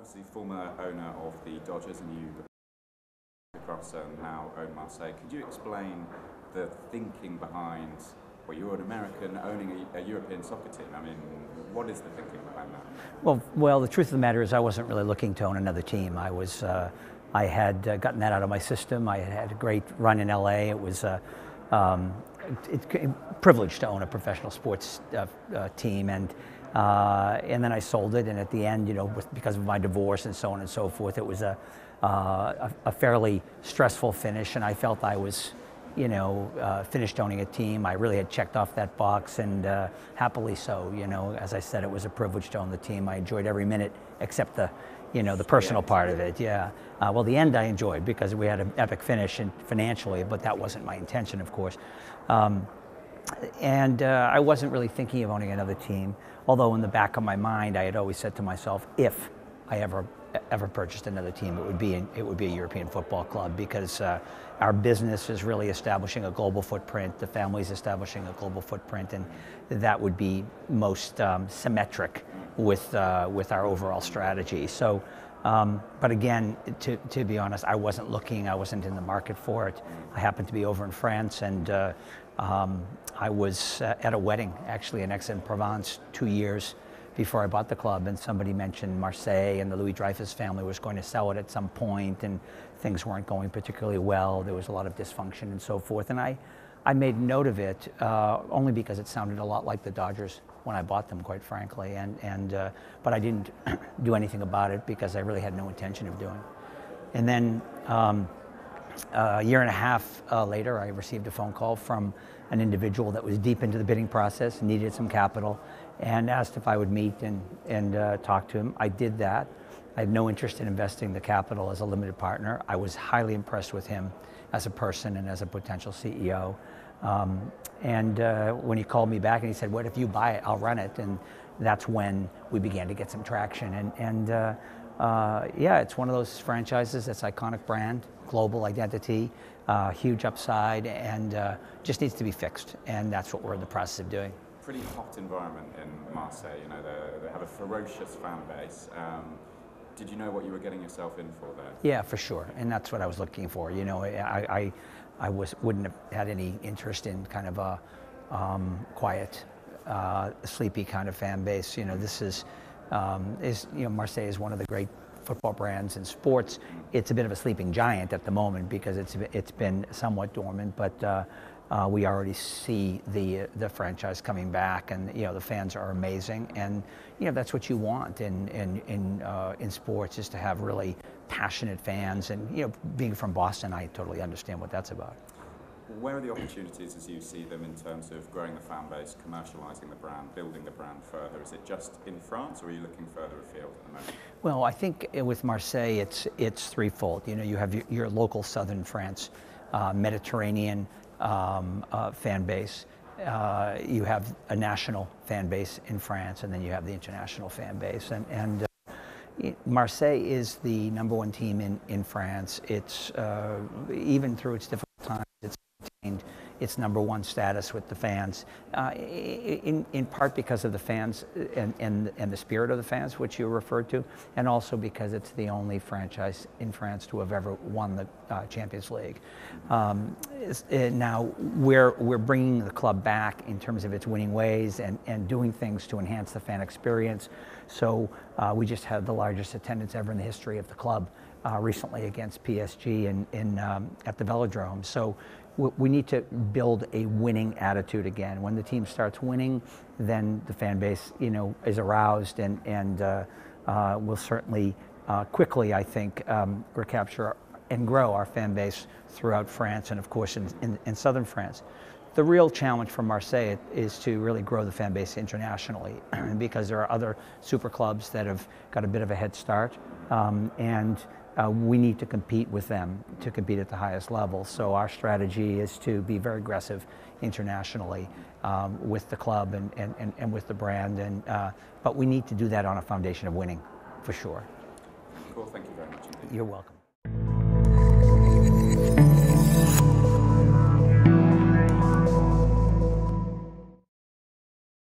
obviously former owner of the Dodgers, and you across and now own Marseille. Could you explain the thinking behind, well, you're an American owning a European soccer team. I mean, what is the thinking behind that? Well, the truth of the matter is I wasn't really looking to own another team. I had gotten that out of my system. I had a great run in LA. It was a privilege to own a professional sports team, and then I sold it. And at the end, because of my divorce and so on and so forth, it was a fairly stressful finish, and I felt I was, finished owning a team. I really had checked off that box, and happily so. As I said, it was a privilege to own the team. I enjoyed every minute except the personal part of it. Yeah. Well, the end I enjoyed because we had an epic finish and financially, but that wasn't my intention, of course. And I wasn't really thinking of owning another team, although in the back of my mind I had always said to myself, if I ever purchased another team, it would be a European football club, because our business is really establishing a global footprint. The family's establishing a global footprint, and that would be most symmetric with our overall strategy. So, but again, to be honest, I wasn't looking. I wasn't in the market for it. I happened to be over in France, and I was at a wedding, actually in Aix-en-Provence, 2 years before I bought the club, and somebody mentioned Marseille, and the Louis Dreyfus family was going to sell it at some point, and things weren't going particularly well. There was a lot of dysfunction and so forth, and I made note of it only because it sounded a lot like the Dodgers when I bought them, quite frankly, but I didn't do anything about it because I really had no intention of doing it. And then a year and a half later, I received a phone call from an individual that was deep into the bidding process, needed some capital, and asked if I would meet and talk to him. I did that. I had no interest in investing the capital as a limited partner. I was highly impressed with him as a person and as a potential CEO. When he called me back and he said, "What if you buy it? I'll run it." And that's when we began to get some traction. Yeah, it's one of those franchises that's iconic brand, global identity, huge upside, and just needs to be fixed. And that's what we're in the process of doing. Pretty hot environment in Marseille. They have a ferocious fan base. Did you know what you were getting yourself in for there? Yeah, for sure, and that's what I was looking for. I wouldn't have had any interest in kind of a quiet, sleepy kind of fan base. Marseille is one of the great football brands in sports. It's a bit of a sleeping giant at the moment because it's been somewhat dormant, but we already see the franchise coming back, and the fans are amazing, and that's what you want in sports, is to have really passionate fans. And being from Boston, I totally understand what that's about. Where are the opportunities as you see them in terms of growing the fan base, commercializing the brand, building the brand further? Is it just in France, or are you looking further afield at the moment? Well, I think with Marseille, it's threefold. You have your local southern France, Mediterranean fan base. You have a national fan base in France, and then you have the international fan base. And Marseille is the #1 team in France. It's even through its difficult times, it's maintained its #1 status with the fans, in part because of the fans and the spirit of the fans, which you referred to, and also because it's the only franchise in France to have ever won the Champions League. Now we're bringing the club back in terms of its winning ways and doing things to enhance the fan experience. So we just had the largest attendance ever in the history of the club recently against PSG at the Velodrome. So we need to build a winning attitude again. When the team starts winning, then the fan base, is aroused, and will certainly quickly, I think, recapture and grow our fan base throughout France, and of course in southern France. The real challenge for Marseille is to really grow the fan base internationally, because there are other super clubs that have got a bit of a head start, and we need to compete with them to compete at the highest level. So our strategy is to be very aggressive internationally with the club and with the brand, but we need to do that on a foundation of winning, for sure. Cool, thank you very much indeed. You're welcome.